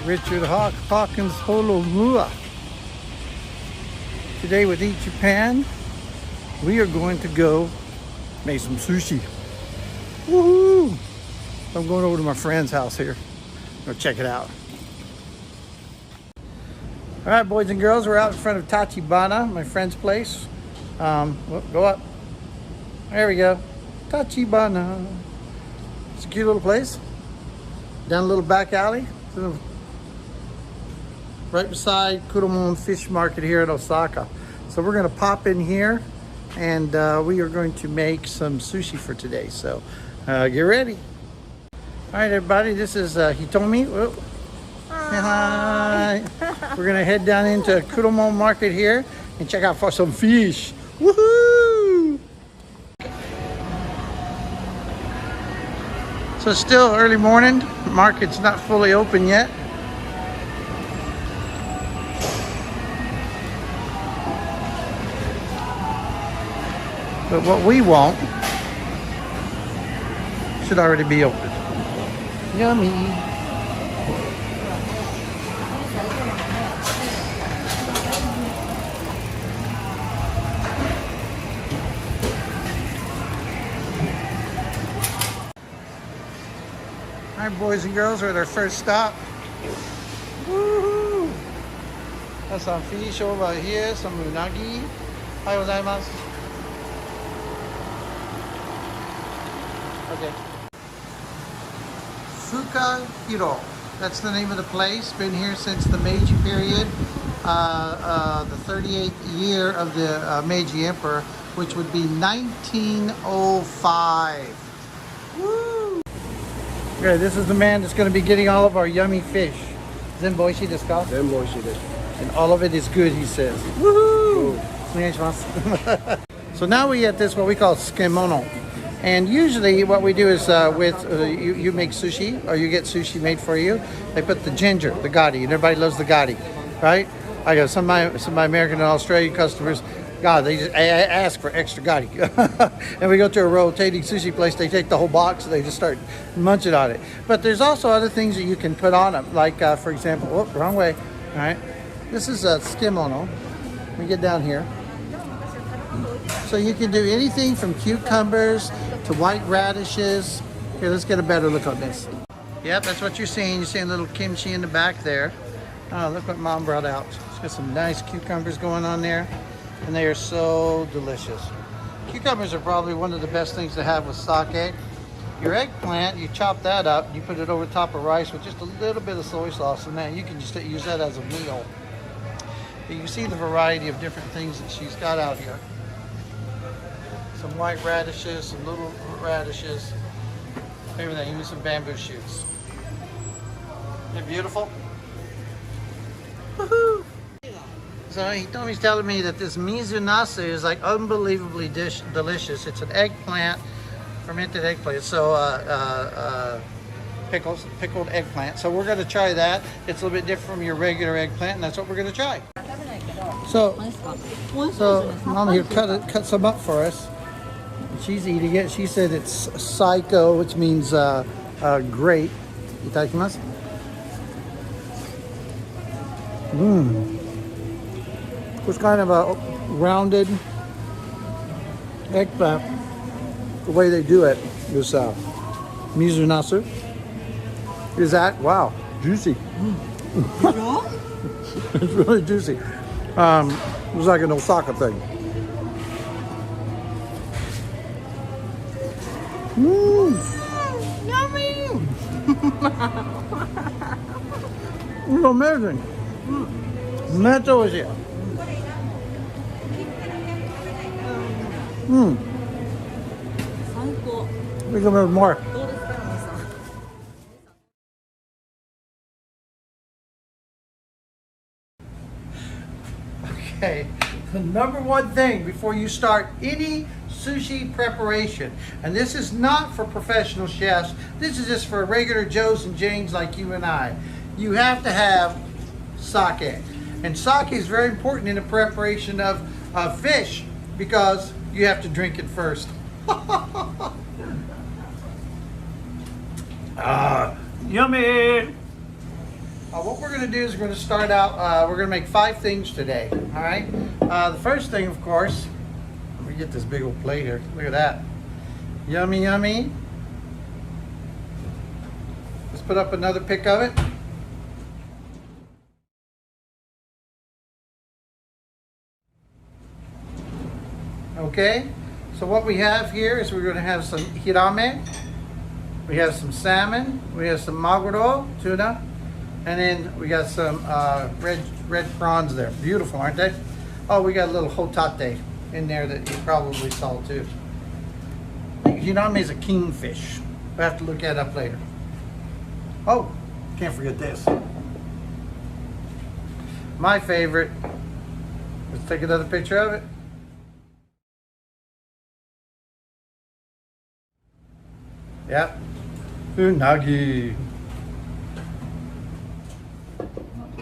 Richard Hawkins Holomua. Today with Eat Japan, we are going to go make some sushi. Woohoo! I'm going over to my friend's house here. Go check it out. All right, boys and girls, we're out in front of Tachibana, my friend's place. Go up. There we go. Tachibana. It's a cute little place. Down a little back alley. Right beside Kuromon Fish Market here in Osaka. So we're gonna pop in here and we are going to make some sushi for today. So get ready. All right, everybody, this is Hitomi. Whoa. Hi. We're gonna head down into Kuromon Market here and check out for some fish. Woohoo! So it's still early morning. The market's not fully open yet. But what we want should already be open. Yummy. All right, boys and girls, we're at our first stop. Woohoo! That's some fish over here, some unagi. Ohayou gozaimasu. Okay. Fukahiro. That's the name of the place. Been here since the Meiji period, the 38th year of the Meiji Emperor, which would be 1905. Woo! Okay, this is the man that's going to be getting all of our yummy fish. Zenboishi desu ka? Zenboishi desu. And all of it is good, he says. Woohoo! So now we get this, what we call tsukemono. And usually what we do is you make sushi, or you get sushi made for you. They put the ginger, the gari, and everybody loves the gari, right? I got some of my American and Australian customers, God, they just ask for extra gari. And we go to a rotating sushi place, they take the whole box and they just start munching on it. But there's also other things that you can put on them, like for example, whoop, wrong way, all right? This is a tsukemono. Let me get down here. So you can do anything from cucumbers to white radishes. Here, let's get a better look on this. Yep, that's what you're seeing. You're seeing a little kimchi in the back there. Oh, look what Mom brought out. It's got some nice cucumbers going on there, and they are so delicious. Cucumbers are probably one of the best things to have with sake. Your eggplant, you chop that up, you put it over top of rice with just a little bit of soy sauce, and then you can just use that as a meal. But you can see the variety of different things that she's got out here. Some white radishes, some little radishes, everything, even some bamboo shoots. Isn't it beautiful? Woohoo! So Hitomi's telling me that this mizunase is like unbelievably delicious. It's an eggplant, fermented eggplant. So pickled eggplant. So we're going to try that. It's a little bit different from your regular eggplant, and that's what we're going to try. So Mom here cut some up for us. She's eating it. She said it's saiko, which means great. Itadakimasu. It's kind of a rounded eggplant. The way they do it is mizunasu. Is that wow? Juicy. It's really juicy. It's like an Osaka thing. Yummy! It's amazing. That's delicious. We can have more. Okay, the number one thing before you start any sushi preparation, and this is not for professional chefs, this is just for regular Joes and Janes like you and I. You have to have sake. And sake is very important in the preparation of fish because you have to drink it first. Yummy! What we're going to do is we're going to start out, we're going to make 5 things today, all right? The first thing, of course, let me get this big old plate here. Look at that. Yummy, yummy. Let's put up another pic of it. Okay, so what we have here is we're going to have some hirame, we have some salmon, we have some maguro, tuna, and then we got some red prawns there. Beautiful, aren't they? Oh, we got a little hotate in there that you probably saw too. Hirame is a kingfish. We'll have to look that up later. Oh, can't forget this. My favorite. Let's take another picture of it. Yep, unagi.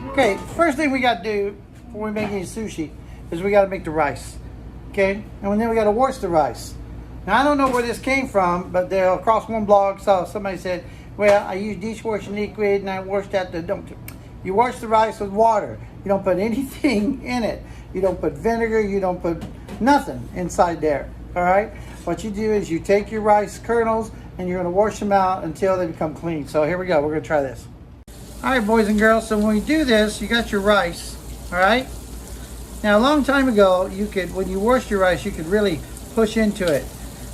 Okay, first thing we got to do before we make any sushi is we got to make the rice. Okay, and then we got to wash the rice. Now I don't know where this came from, but there across one blog saw somebody said, "Well, I use dishwashing liquid and I wash that." Don't you wash the rice with water? You don't put anything in it. You don't put vinegar. You don't put nothing inside there. All right. What you do is you take your rice kernels and you're going to wash them out until they become clean. So here we go. We're going to try this. All right, boys and girls. So when we do this, you got your rice. All right. Now a long time ago, you could, when you washed your rice, you could really push into it.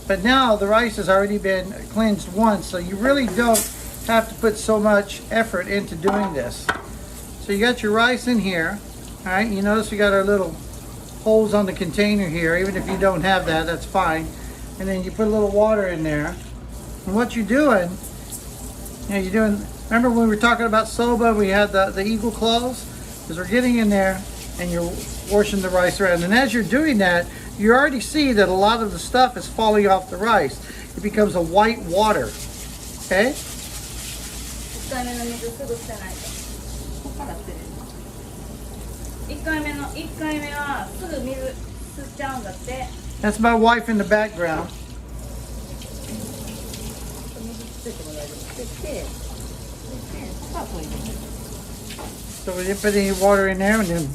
But now the rice has already been cleansed once, so you really don't have to put so much effort into doing this. So you got your rice in here. All right. You notice we got our little holes on the container here. Even if you don't have that, that's fine. And then you put a little water in there. And what you're doing, remember when we were talking about soba, we had the eagle claws? Because we're getting in there and you're washing the rice around. And as you're doing that, you already see that a lot of the stuff is falling off the rice. It becomes a white water. Okay? That's my wife in the background. So we didn't put any water in there, and then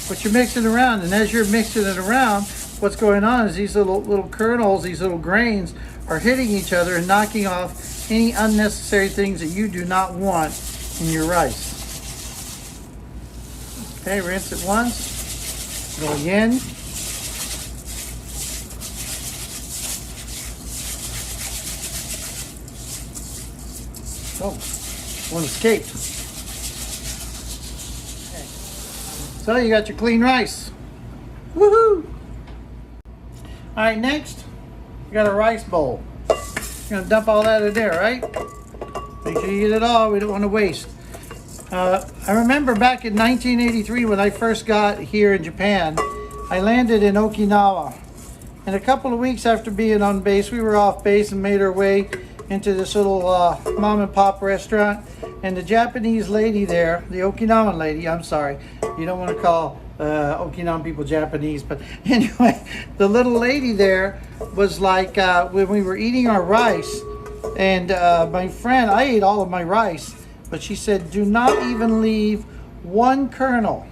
but you're mixing around, and as you're mixing it around, what's going on is these little kernels, these little grains are hitting each other and knocking off any unnecessary things that you do not want in your rice. Okay, rinse it once, go again. Oh, one escaped. Okay. So you got your clean rice. Woohoo! All right, next, you got a rice bowl. You're gonna dump all that in there, right? Make sure you get it all, we don't want to waste. I remember back in 1983 when I first got here in Japan, I landed in Okinawa. And a couple of weeks after being on base, we were off base and made our way into this little mom and pop restaurant, and the Japanese lady there, the Okinawan lady, I'm sorry, you don't want to call Okinawan people Japanese, but anyway, the little lady there was like, when we were eating our rice, and my friend, I ate all of my rice, but she said, do not even leave one kernel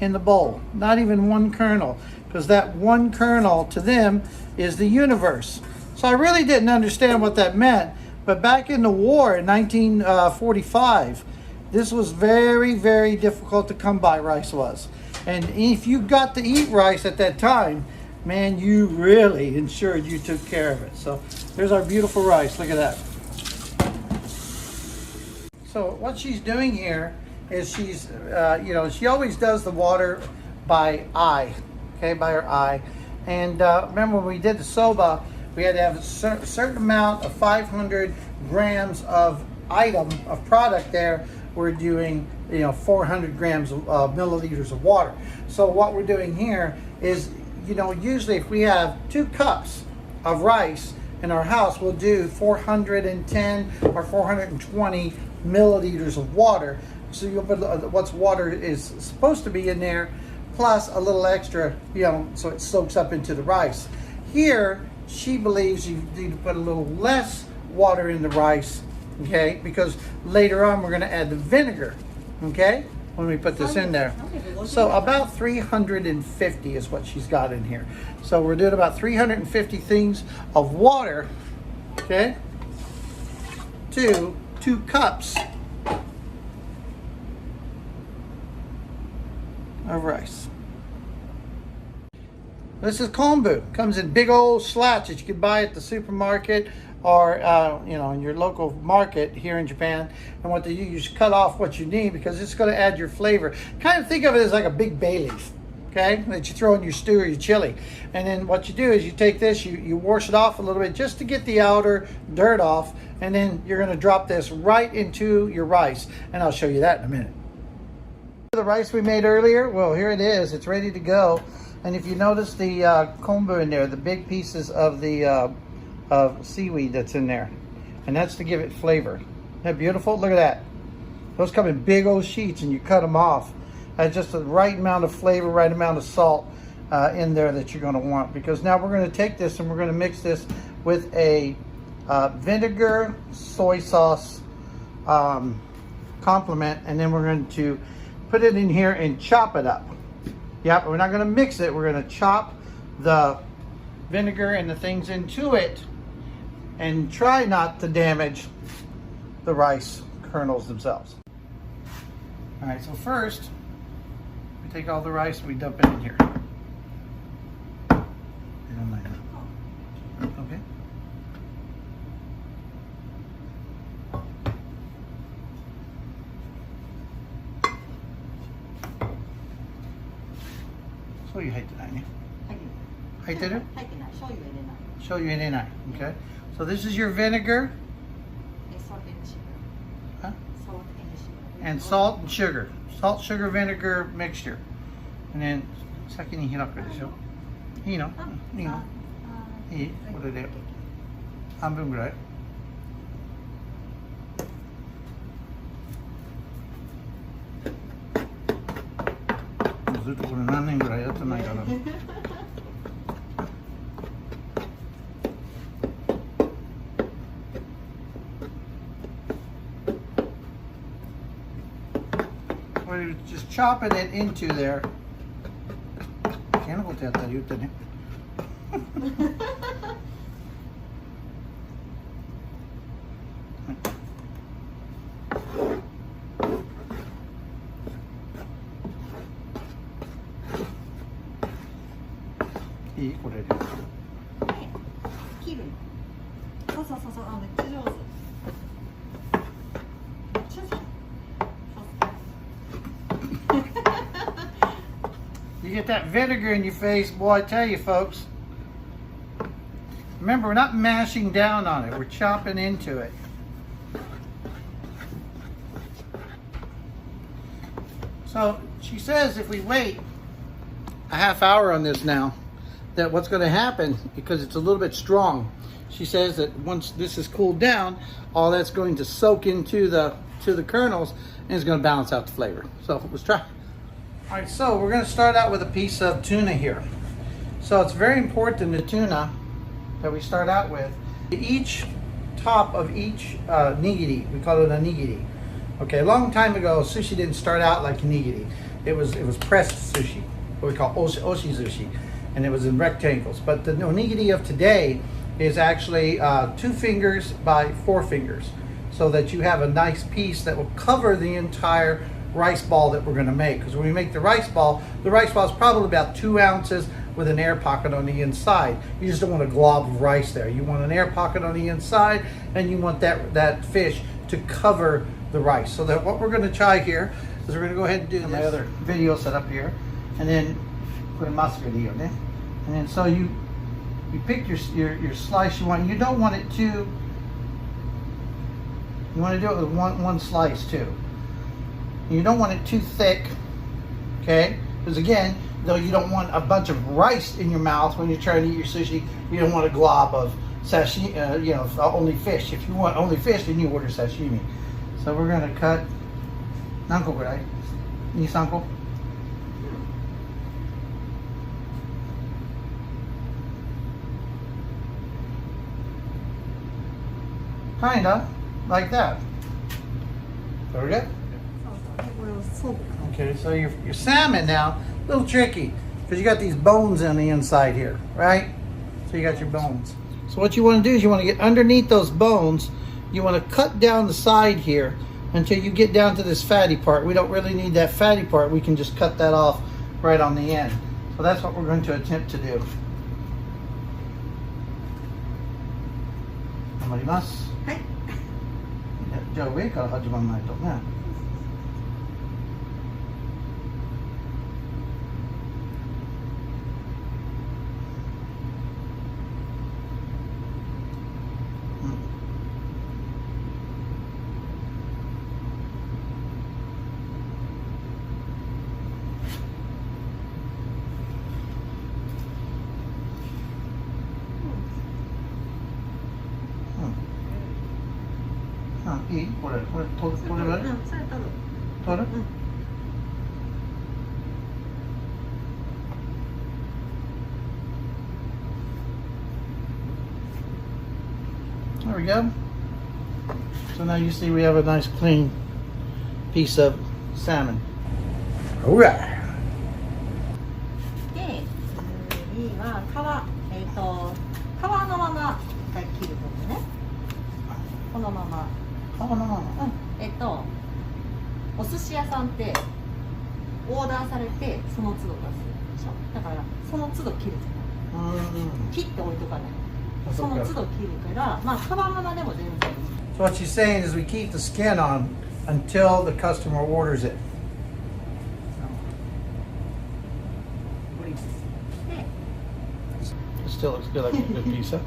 in the bowl, not even one kernel, because that one kernel to them is the universe. So I really didn't understand what that meant, but back in the war in 1945, this was very, very difficult to come by, rice was. And if you got to eat rice at that time, man, you really ensured you took care of it. So there's our beautiful rice, look at that. So what she's doing here is she's, she always does the water by eye, okay, by her eye. And remember when we did the soba, we had to have a certain amount of 500 grams of product there. We're doing, 400 grams of milliliters of water. So what we're doing here is, usually if we have 2 cups of rice in our house, we'll do 410 or 420 milliliters of water. So you'll put what's water is supposed to be in there, plus a little extra, so it soaks up into the rice. Here, she believes you need to put a little less water in the rice okay? Because later on we're gonna add the vinegar, okay? When we put this in there. So about 350 is what she's got in here. So we're doing about 350 things of water, okay? To 2 cups of rice. This is kombu. Comes in big old slats that you can buy at the supermarket or you know, in your local market here in Japan. And what they do, you just cut off what you need because it's going to add your flavor. Kind of think of it as like a big bay leaf, okay, that you throw in your stew or your chili. And then what you do is you take this, you wash it off a little bit just to get the outer dirt off, and then you're going to drop this right into your rice. And I'll show you that in a minute. The rice we made earlier, well, here it is. It's ready to go. And if you notice the kombu in there, the big pieces of the of seaweed that's in there, and that's to give it flavor. Isn't that beautiful? Look at that. Those come in big old sheets and you cut them off. That's just the right amount of flavor, right amount of salt in there that you're going to want. Because now we're going to take this and we're going to mix this with a vinegar soy sauce complement, and then we're going to put it in here and chop it up. Yep, we're not going to mix it. We're going to chop the vinegar and the things into it and try not to damage the rice kernels themselves. All right, so first we take all the rice and we dump it in here. Okay. So you hate that, okay? Show you in it. Okay. So this is your vinegar. Huh? And salt and sugar. Salt, sugar, vinegar mixture. And then, 先に開くでしょ。いいの？いいの？いい？これで半分ぐらい。ずっとこれ何年ぐらいやってないかな。We're just chopping it into there. 嫌なことやったら言ってね。いい？これで。切る。そうそうそうそう、めっちゃ上手。You get that vinegar in your face, boy, I tell you folks. Remember, we're not mashing down on it, we're chopping into it. So she says if we wait a half hour on this now, that what's going to happen, because it's a little bit strong, she says that once this is cooled down, all that's going to soak into the kernels and it's going to balance out the flavor. So let's try. All right, so we're going to start out with a piece of tuna here. So it's very important, the tuna that we start out with. Each top of each nigiri, we call it a nigiri. Okay, a long time ago, sushi didn't start out like a nigiri. It was pressed sushi, what we call oshi sushi, and it was in rectangles. But the onigiri of today is actually 2 fingers by 4 fingers, so that you have a nice piece that will cover the entire rice ball that we're going to make. Because when we make the rice ball is probably about 2 ounces with an air pocket on the inside. You just don't want a glob of rice there. You want an air pocket on the inside, and you want that fish to cover the rice. So that what we're going to try here is we're going to go ahead and do my other video set up here, and then put a mas video, and then so you pick your slice you want. You don't want it too. You want to do it with one slice too. You don't want it too thick, okay? Because again, though you don't want a bunch of rice in your mouth when you're trying to eat your sushi, you don't want a glob of sashimi, only fish. If you want only fish, then you order sashimi. So we're going to cut, 何個ぐらい? 2、3個? Kinda. like that. Very good. そうそうでこれをそう Okay, so your salmon now, a little tricky because you got these bones on the inside here, right? So you got your bones. So what you want to do is you want to get underneath those bones. You want to cut down the side here until you get down to this fatty part. We don't really need that fatty part. We can just cut that off right on the end. So that's what we're going to attempt to do. 頑張ります。はい。じゃあ上から始まらないとね。いいこれ取れるそれ取る。取るThere we go. So now you see we have a nice clean piece of salmon. Alright. で次は皮のまま一回切ることね。このまま。お寿司屋さんってオーダーされてその都度出すでしょ。だからその都度切るじゃない。切って置いとかない。その都度切るからまあ皮ままでも全然いい。So what she's saying is we keep the skin on until the customer orders it. で It still looks good, like a good pizza.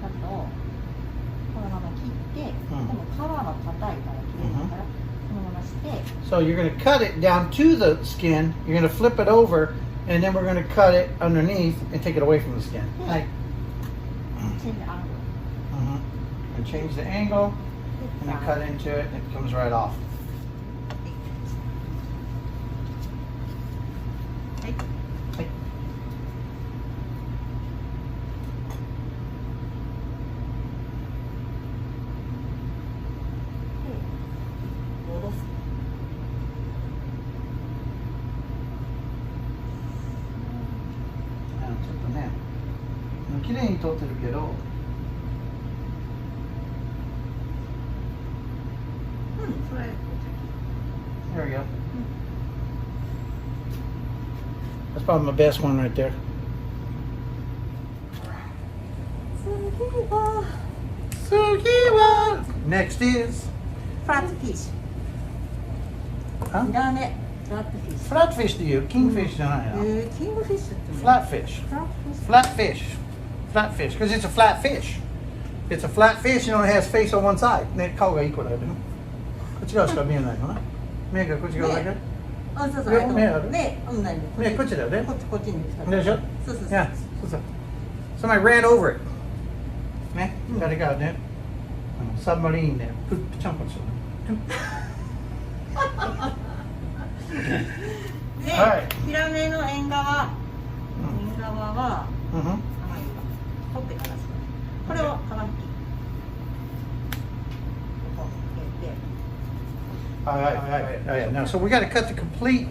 あとこのまま切って、でも皮は硬いから切れないから、このままして。So you're going to cut it down to the skin. You're going to flip it over, and then we're going to cut it underneath and take it away from the skin. Like, and change the angle, and then cut into it, and it comes right off. はい。はい。戻す。ちょっとね、綺麗に撮ってるけど。それ。There we go. That's probably my best one right there. 次は Next is フラットフィッシ huh? ュ。ダメ。フラットフィッシュ。 Flatfish to you. Kingfish じゃないの。キングフィッシュって。Flatfish. フラットフィッシュ。 Flatfish. Flatfish. Because it's a flat fish. It's a flat fish and only has face on one side. ね、顔がいい子だよね。こっち側しか見えないのね。目がこっち側だけ。あ、そうそう。目ある？目、何？目こっちだよね。こっちに。でしょ？そうそうそう。Yeah. そうそう。Somebody ran over it. ね、誰かね、サブマリーンでプッチャンコする。で、はいヒラメの縁側。縁側は、取ってからです。これを皮引き。All right. Now, so we got to cut the complete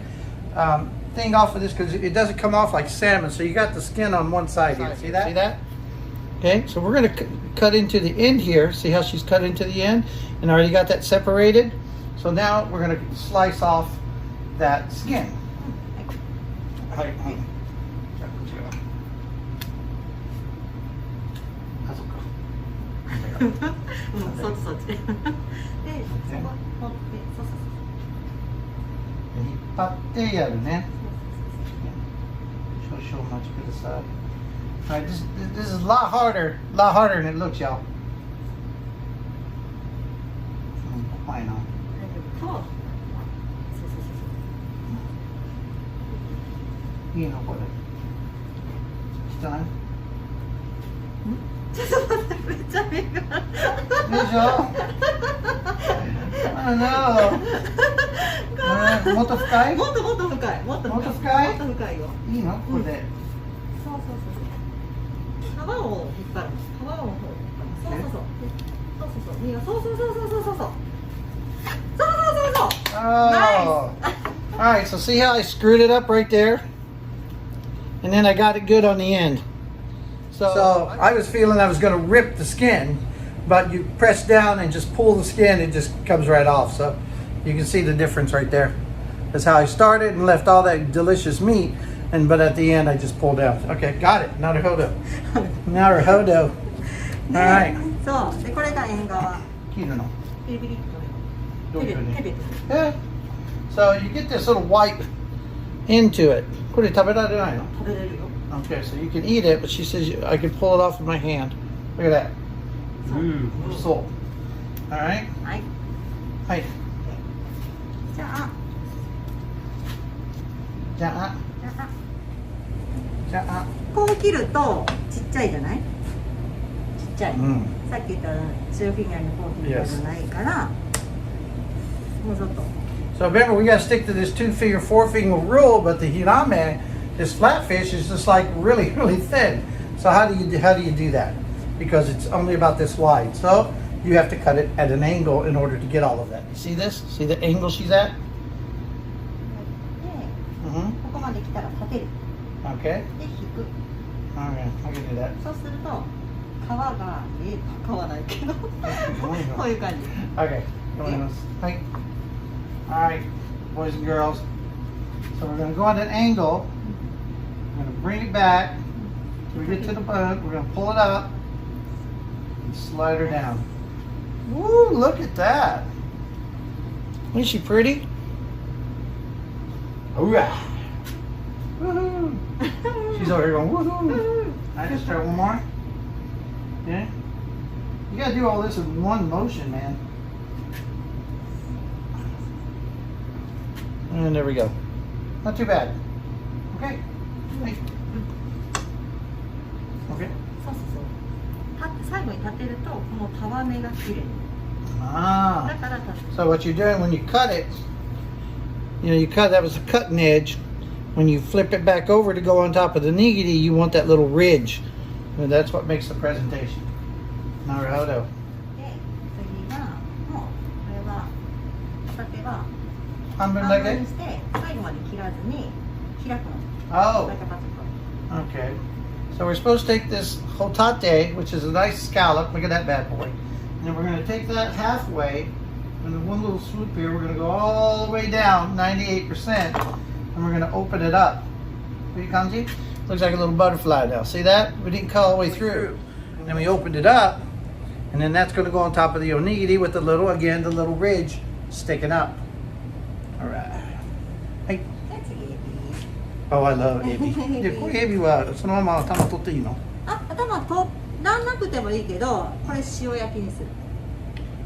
thing off of this because it doesn't come off like salmon. So you got the skin on one side here. See that? See that? Okay, so we're going to cut into the end here. See how she's cut into the end? And already got that separated. So now we're going to slice off that skin. Right.そっち。で、そこ取って、そうそうそう。引っ張ってやるね。少々お待ちください。Alright, this is a lot harder than it looks, y'all. 怖いな。いいのこれ。汚い？ちょっと待って、めっちゃ目が。でしょ？もっと深い？もっと深い。もっと深いよ。いいのこれで。そう。皮を引っ張る。皮を Oh. All right, so see how I screwed it up right there? And then I got it good on the end. So I was feeling I was going to rip the skin, but you press down and just pull the skin, it just comes right off. So you can see the difference right there. That's how I started and left all that delicious meat, but at the end I just pulled out. Okay, got it. Naruhodo. Naruhodo. All right. そうでこれが縁側 Kirino. ビリビリって取れる手で Yeah. So you get this little white into it. これ食べられないの? 食べれるよ Okay, so you can eat it, but she says I can pull it off with my hand. Look at that. Ooh, soul. All right. はい Hi. じゃあ Ja. じゃあ Ja. こう切るとちっちゃいじゃないちっちゃい、 Mm. さっき言った中フィギュアのコーヒーじゃないからもうちょっと So remember, we got to stick to this 2-finger, 4-finger rule. But the hirame, this flatfish, is just like really, really thin. So how do you do that? Because it's only about this wide. So you have to cut it at an angle in order to get all of that. You see this? See the angle she's at? で Mm-hmm. ここまで来たら立てる Okay. で引く Okay, I can do that. そうすると皮が皮はないけどこういう感じ Okay. Hi. All right, boys and girls. So we're going to go at an angle. We're going to bring it back till we get to the bone. We're going to pull it up and slide her down. Woo, look at that. Isn't she pretty? Hoorah. Woohoo. She's over here going, woohoo. All right, let's try one more. Yeah. You got to do all this in one motion, man. And there we go. Not too bad. Okay. Hey. Okay. そう最後に立てるとこのたわめが切れる Ah. だから立てる So what you're doing when you cut it, you cut, that was a cutting edge. When you flip it back over to go on top of the nigiri, you want that little ridge. And that's what makes the presentation. Naruhodo. で次はもうこれはホタテは半分半だけ? 分にして最後まで切らずに開くの Oh. だけパツパ Okay. So we're supposed to take this hotate, which is a nice scallop. Look at that bad boy. And then we're going to take that halfway. And in one little swoop here, we're going to go all the way down, 98%. And we're going to open it up. Kanji? Looks like a little butterfly now. See that? We didn't cut all the way through. And then we opened it up. And then that's going to go on top of the onigiri with the little ridge sticking up. All right. Hey. で次エビ Oh, I love ebi. で、これエビはそのまま頭取っていいの? あ、頭取らなくてもいいけどこれ塩焼きにする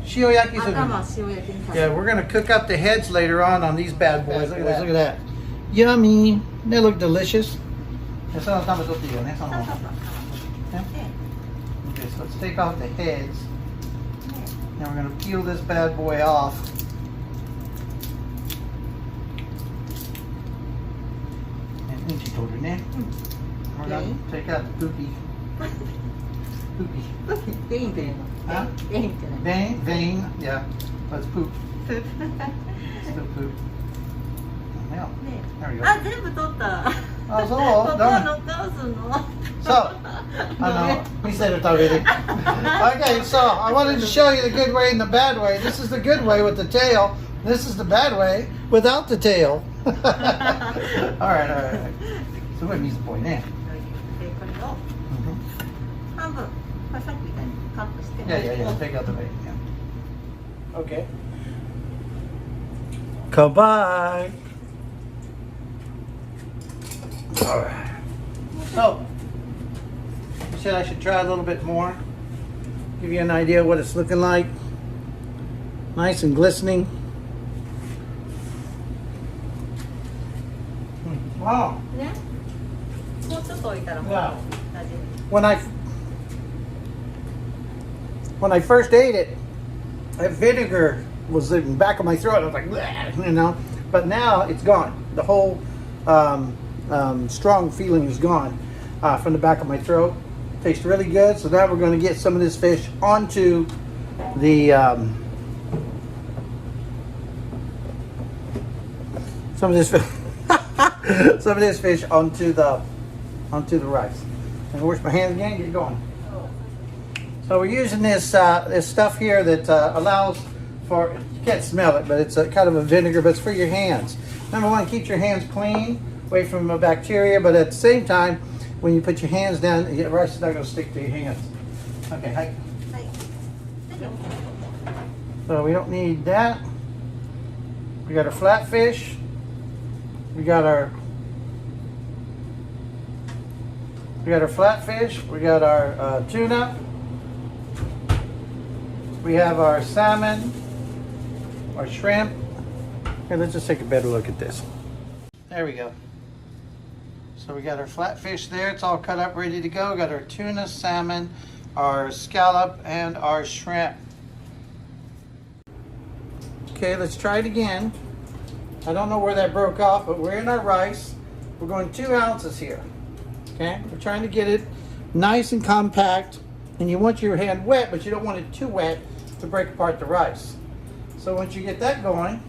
Shioyaki is 頭は塩焼きにさせ Yeah, る we're gonna cook up the heads later on these bad boys. Look at that. Yummy. They look delicious. その頭取っていいよね、そのまま。そうそうそう Okay, so let's take off the heads. And we're gonna peel this bad boy off. And then she told her name. We're gonna take out the poopy. Poopy. ベインっていうの Huh? ベインってね Vein, yeah. Let's poop. プー Let's do poop. Yeah. ね There we go. あ、全部取ったあ、そう？ここはダメ。ノックアウトするの So, we said it already. Okay, so I wanted to show you the good way and the bad way. This is the good way with the tail. This is the bad way without the tail. all right. すごい水っぽいね。で、これを半分これさっきみたいにカットして Yeah. Take out the vein. Yeah. Okay. Come back. All right. So, you said I should try a little bit more. Give you an idea of what it's looking like. Nice and glistening. Wow. ねもうちょっと置いたらもう Yeah. 大丈 When I first ate it, that vinegar was in the back of my throat. I was like, bleh, But now it's gone. The whole strong feeling is gone from the back of my throat. Tastes really good. So now we're going to get some of this fish onto the some of this fish onto the rice. And wash my hands again. Get going. So we're using this this stuff here that allows for, you can't smell it, but it's a kind of a vinegar, but it's for your hands. Number one, keep your hands clean, away from bacteria, but at the same time, when you put your hands down, the rice is not going to stick to your hands. Okay, hi. So we don't need that. We got our flatfish. We got our flatfish. We got our tuna. We have our salmon, our shrimp. Here, let's just take a better look at this. There we go. So we got our flatfish there. It's all cut up, ready to go. We got our tuna, salmon, our scallop, and our shrimp. Okay, let's try it again. I don't know where that broke off, but we're in our rice. We're going 2 ounces here. Okay, we're trying to get it nice and compact, and you want your hand wet, but you don't want it too wet to break apart the rice. So once you get that going,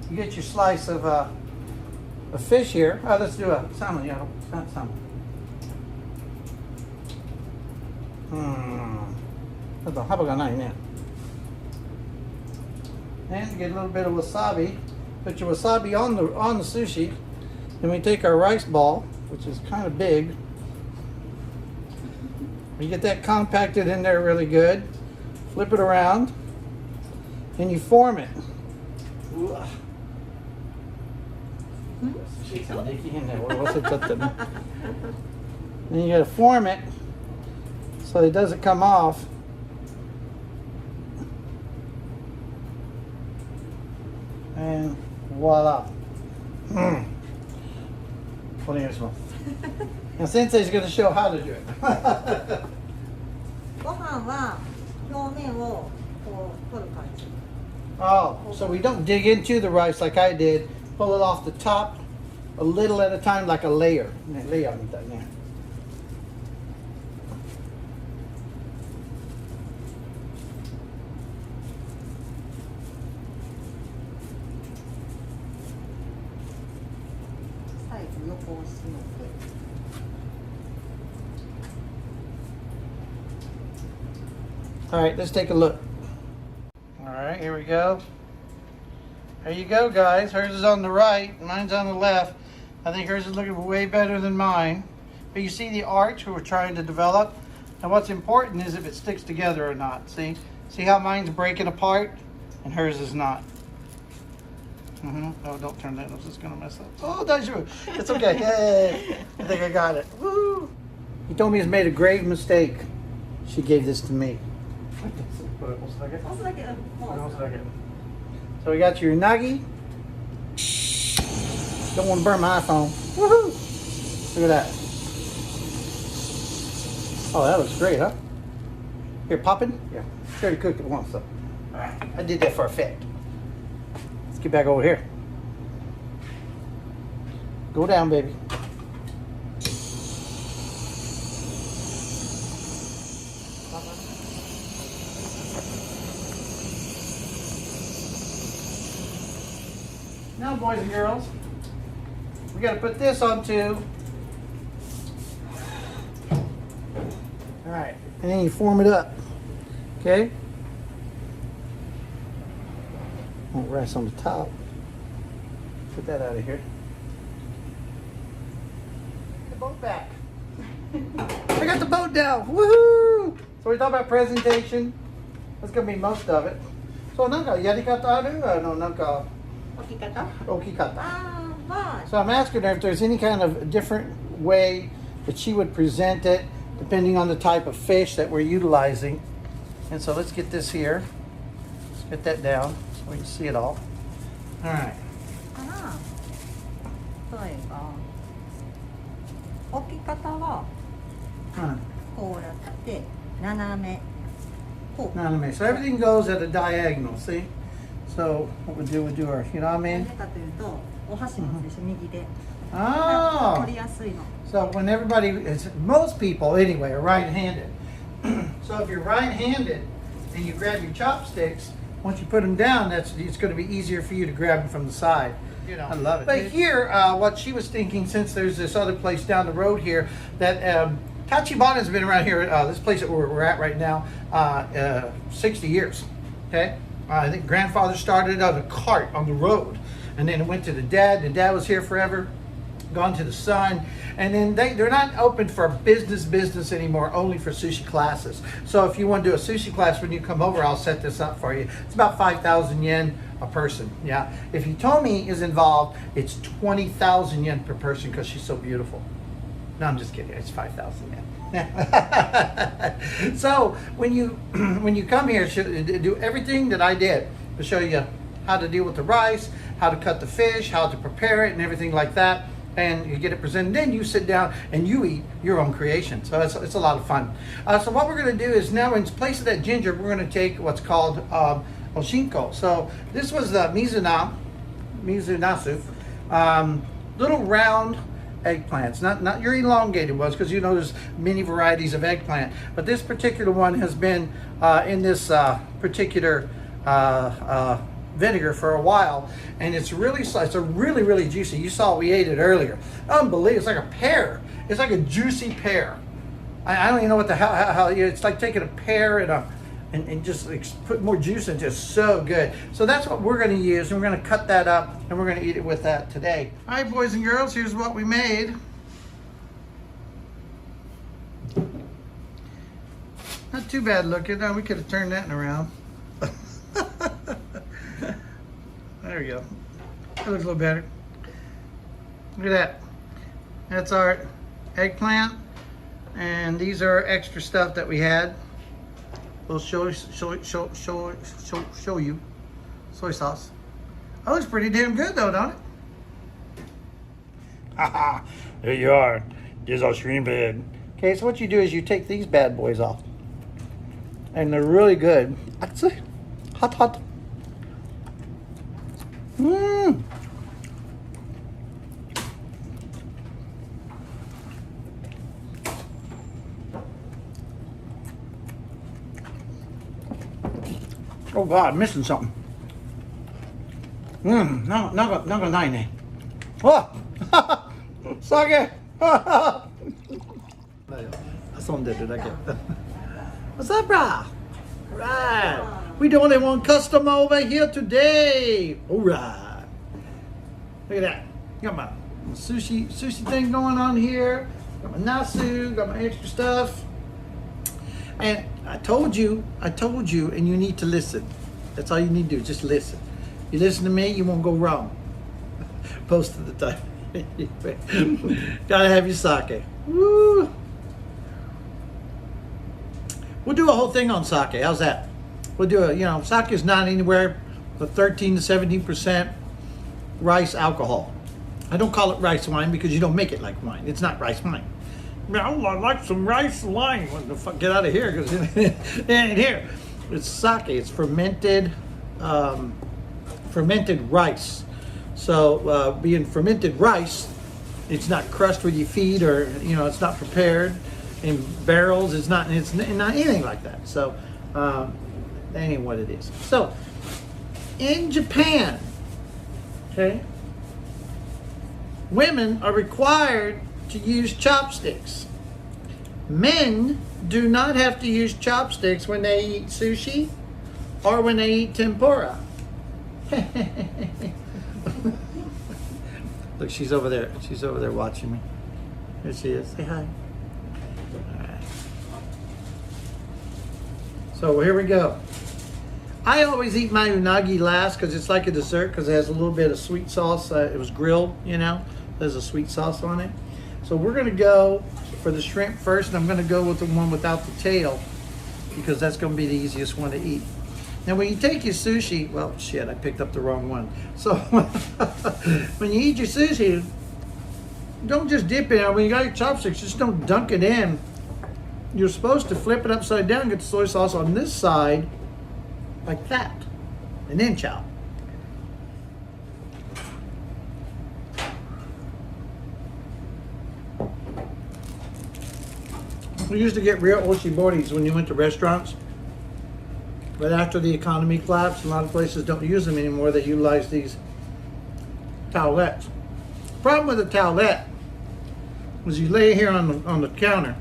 you get your slice of a fish here. Oh, let's do a salmon. Yeah, salmon. And get a little bit of wasabi. Put your wasabi on the sushi. Then we take our rice ball, which is kind of big. You get that compacted in there really good. Flip it around, and you form it. Then you gotta form it so it doesn't come off. And voila. Now Sensei's gonna show how to do it. Oh, so we don't dig into the rice like I did. Pull it off the top a little at a time, like a layer. All right, let's take a look. All right, here we go. There you go, guys. Hers is on the right, mine's on the left. I think hers is looking way better than mine. But you see the arch we're trying to develop? And what's important is if it sticks together or not. See how mine's breaking apart and hers is not. Oh, don't turn that. I'm just gonna mess up. Oh, that's you. It's okay. Yay! I think I got it. Woo! Hitomi has made a grave mistake. She gave this to me. So we got your unagi. Don't want to burn my iPhone. Woohoo! Look at that. Oh, that looks great, huh? Here, popping? Yeah. She already cooked it once, so. Alright, I did that for effect. Let's get back over here. Go down, baby. Now, boys and girls, we got to put this onto. All right, and then you form it up. Okay. Won't rest on the top. Put that out of here. The boat back. I got the boat down. Woohoo! So we talk about presentation. That's gonna be most of it. So, nanka yarikata aru? No, nanka. Okikata. So I'm asking her if there's any kind of different way that she would present it, depending on the type of fish that we're utilizing. And so let's get this here. Let's get that down so we can see it all. All right. 例えば置き方はこうやって斜めこう So everything goes at a diagonal, see? So what we do our hiromi. なぜかというとお箸持つでしょ、右で Oh. 取りやすいの。 So when everybody, most people anyway, are right-handed. So if you're right-handed and you grab your chopsticks, once you put them down, it's going to be easier for you to grab them from the side. You know, I love it. But here, what she was thinking, since there's this other place down the road here, that Tachibana has been around here, this place that we're at right now, 60 years. Okay, I think grandfather started on a cart on the road, and then it went to the dad. The dad was here forever, gone to the son, and then they're not open for business anymore, only for sushi classes. So if you want to do a sushi class when you come over, I'll set this up for you. It's about 5,000 yen a person. Yeah, if Hitomi is involved, it's 20,000 yen per person because she's so beautiful. No, I'm just kidding. It's 5,000 yen. So when you come here, do everything that I did to show you how to deal with the rice, how to cut the fish, how to prepare it, and everything like that. And you get it presented. Then you sit down and you eat your own creation. So it's a lot of fun. So what we're going to do is now, in place of that ginger, we're going to take what's called oshinko. So this was the mizunasu, little round eggplants, not your elongated ones, because you know there's many varieties of eggplant, but this particular one has been in this particular vinegar for a while, and it's really really juicy. You saw we ate it earlier. Unbelievable. It's like a pear. It's like a juicy pear. I don't even know what the hell, how it's like taking a pear and just put more juice into it. It's so good. So that's what we're going to use, and we're going to cut that up, and we're going to eat it with that today. All right, boys and girls, here's what we made. Not too bad looking. Now we could have turned that around. There we go. That looks a little better. Look at that. That's our eggplant, and these are extra stuff that we had. We'll show you soy sauce. That looks pretty damn good though, don't it? Haha, there you are. There's our shrimp head. Okay, so what you do is you take these bad boys off, and they're really good. Hot. Mmm. Oh God, I'm missing something. Naga nai ne. Oh! Sake! 遊んでるだけ。What's up, brah? Right. We the only one customer over here today. Alright. Look at that. Got my sushi thing going on here. Got my nasu, got my extra stuff. And I told you, and you need to listen. That's all you need to do, just listen. You listen to me, you won't go wrong. Most of the time. Gotta have your sake. Woo! We'll do a whole thing on sake. How's that? We'll do a, sake is not anywhere but 13 to 17% rice alcohol. I don't call it rice wine because you don't make it like wine. It's not rice wine. I like some rice wine. What the fuck? Get out of here, because it ain't here. It's sake. It's fermented rice. So being fermented rice, it's not crushed with your feet, or it's not prepared in barrels. It's not anything like that. So that ain't what it is. So in Japan, okay, women are required to use chopsticks. Men do not have to use chopsticks when they eat sushi or when they eat tempura. Look, she's over there. She's over there watching me. There she is. Say hi. All right. So here we go. I always eat my unagi last because it's like a dessert, because it has a little bit of sweet sauce. It was grilled, There's a sweet sauce on it. So we're going to go for the shrimp first, and I'm going to go with the one without the tail because that's going to be the easiest one to eat. Now when you take your sushi, well shit, I picked up the wrong one. So when you eat your sushi, don't just dip it in. When you got your chopsticks, just don't dunk it in. You're supposed to flip it upside down, get the soy sauce on this side, like that, and then chop. We used to get real oshiboris when you went to restaurants. But after the economy collapsed, a lot of places don't use them anymore. They utilize these towelettes. Problem with the towelette was you lay here on the counter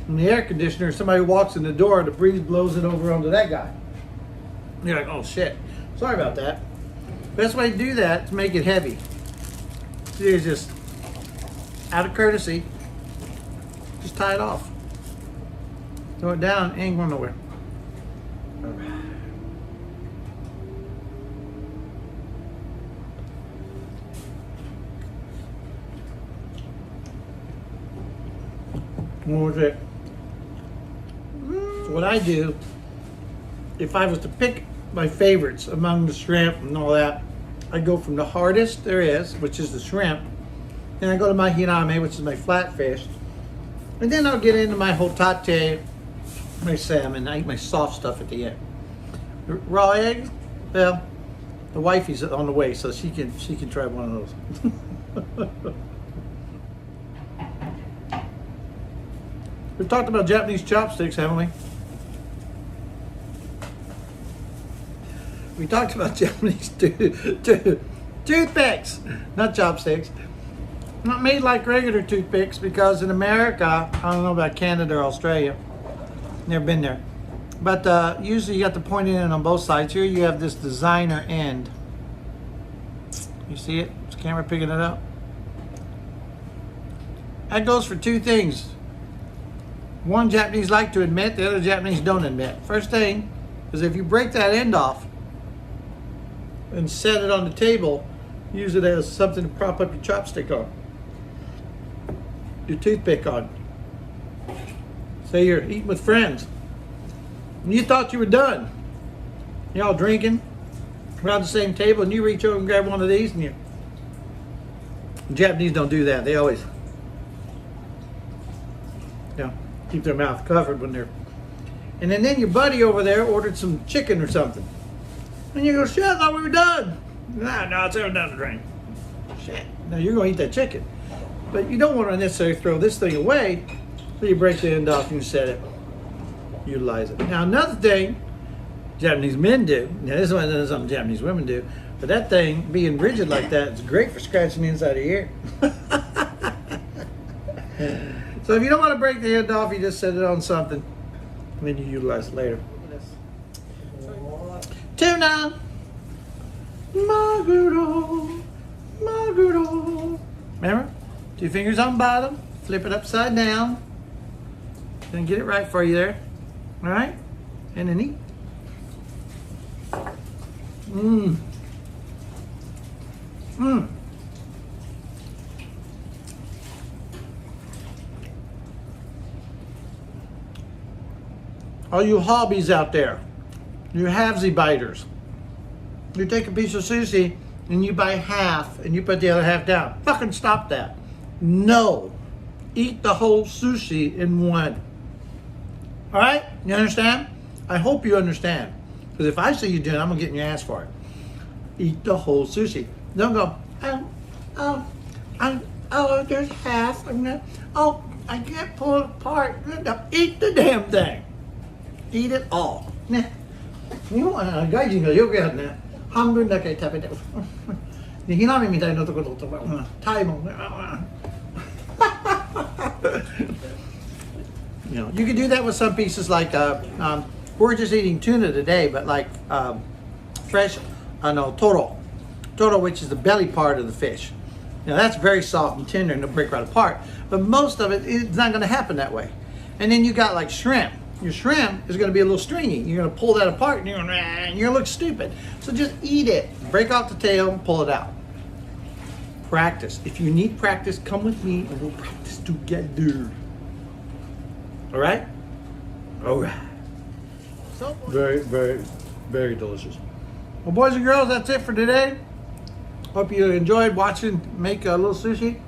in the air conditioner, somebody walks in the door, the breeze blows it over onto that guy. You're like, oh shit, sorry about that. Best way to do that is make it heavy. You just, out of courtesy, just tie it off. Throw it down, ain't going nowhere. What was it? So what I do, if I was to pick my favorites among the shrimp and all that, I go from the hardest there is, which is the shrimp, and I go to my Hiromi, which is my flatfish, and then I'll get into my hotate, my salmon. I eat my soft stuff at the end. Raw eggs, well, the wifey's on the way, so she can try one of those. We've talked about Japanese chopsticks, haven't we? We talked about Japanese toothpicks, not chopsticks. Not made like regular toothpicks because in America, I don't know about Canada or Australia, never been there. But usually you got the pointy end on both sides. Here you have this designer end. You see it? Is the camera picking it up? That goes for two things. One Japanese like to admit, the other Japanese don't admit. First thing is if you break that end off and set it on the table, use it as something to prop up your chopstick on, your toothpick on. Say you're eating with friends and you thought you were done. You're all drinking around the same table and you reach over and grab one of these and you... The Japanese don't do that. They always, keep their mouth covered when they're... And then your buddy over there ordered some chicken or something. And you go, shit, I thought we were done. No, it's ever done to drink. Shit. Now you're going to eat that chicken. But you don't want to necessarily throw this thing away. So you break the end off and you set it. Utilize it. Now another thing Japanese men do. Now this is something Japanese women do. But that thing, being rigid like that, is great for scratching the inside of your ear. So if you don't want to break the end off, you just set it on something, and then you utilize it later. Tuna, maguro, maguro. Remember, 2 fingers on bottom, flip it upside down, then get it right for you there. All right, and then eat. Mmm. Mmm. All you hobbies out there, you halvesy biters, you take a piece of sushi and you buy half and you put the other half down. Fucking stop that. No. Eat the whole sushi in one. All right? You understand? I hope you understand. Because if I see you doing it, I'm going to get in your ass for it. Eat the whole sushi. Don't go, there's half. I can't pull it apart. No, eat the damn thing. Eat it all. Ne. 日本は外人がよくやるね。半分だけ食べて。で、ヒラメみたいなところとか、タイも。You know, you can do that with some pieces like we're just eating tuna today, but like fresh, toro, which is the belly part of the fish. Now that's very soft and tender and it'll break right apart. But most of it's not going to happen that way. And then you got like shrimp. Your shrimp is going to be a little stringy. You're going to pull that apart and you're going to look stupid. So just eat it. Break off the tail and pull it out. Practice. If you need practice, come with me and we'll practice together. All right? All right. Very, very, very delicious. Well, boys and girls, that's it for today. Hope you enjoyed watching make a little sushi.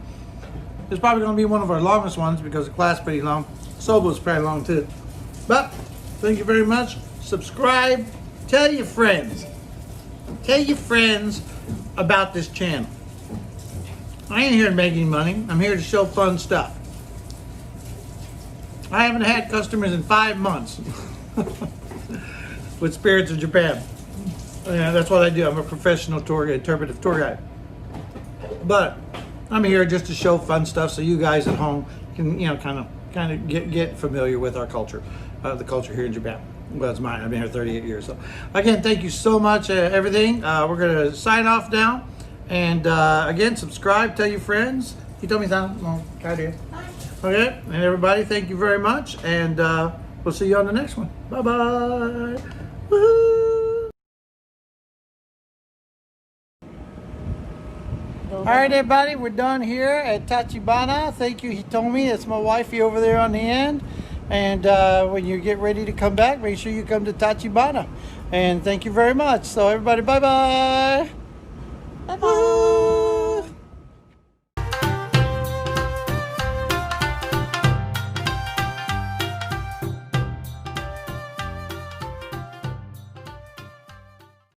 It's probably going to be one of our longest ones because the class is pretty long. Soba's pretty long too. But thank you very much. Subscribe. Tell your friends. Tell your friends about this channel. I ain't here to make any money. I'm here to show fun stuff. I haven't had customers in 5 months with Spirits of Japan. Yeah, that's what I do. I'm a professional interpretive tour guide. But I'm here just to show fun stuff so you guys at home can, kind of get familiar with our culture, the culture here in Japan. Well, it's mine. I've been here 38 years. So again, thank you so much, everything. We're going to sign off now. And again, subscribe, tell your friends. Hitomi-san, okay? And everybody, thank you very much. And we'll see you on the next one. Bye-bye. Woo-hoo. All right, everybody, we're done here at Tachibana. Thank you, Hitomi. That's my wifey over there on the end. And when you get ready to come back, make sure you come to Tachibana. And thank you very much. So everybody, bye-bye. Bye bye.